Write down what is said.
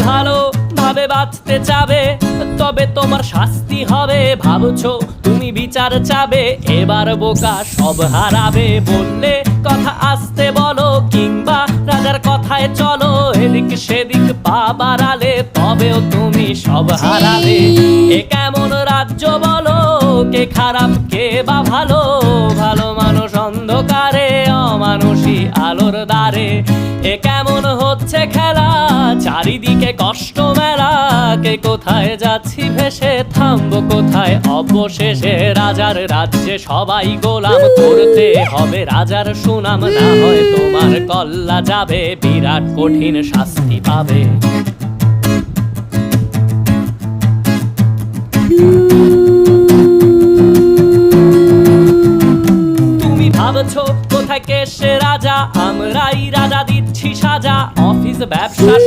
ভালো ভাবে বাঁচতে চাবে, তবে তোমার শাস্তি হবে। ভাবছো তুমি বিচার চাবে, এবার বোকা সব হারাবে। বললে কথা আসতে বলো, কিংবা রাজার কথায় চলো, এদিক সেদিক পা বাড়ালে তবেও তুমি সব হারাবে। এ কেমন রাজ্য বলো, কে খারাপ কে বা ভালো? ভালো মানুষ অন্ধকারে, অমানুষী আলোর দ্বারে। এ কেমন হচ্ছে খেলা, চারিদিকে কষ্ট মেলা। কে কোথায় যাচ্ছি ভেসে, থামবো কোথায় অবশেষে? রাজার রাজ্যে সবাই গোলাম, করতে হবে রাজার সুনাম। না হয় তোমার কল্লা যাবে, বিরাট কঠিন শাস্তি পাবে। তুমি ভাবছো কোথায় কে সে রাজা, আমরাই রাজা দিচ্ছি সাজা। অফিস ব্যবসা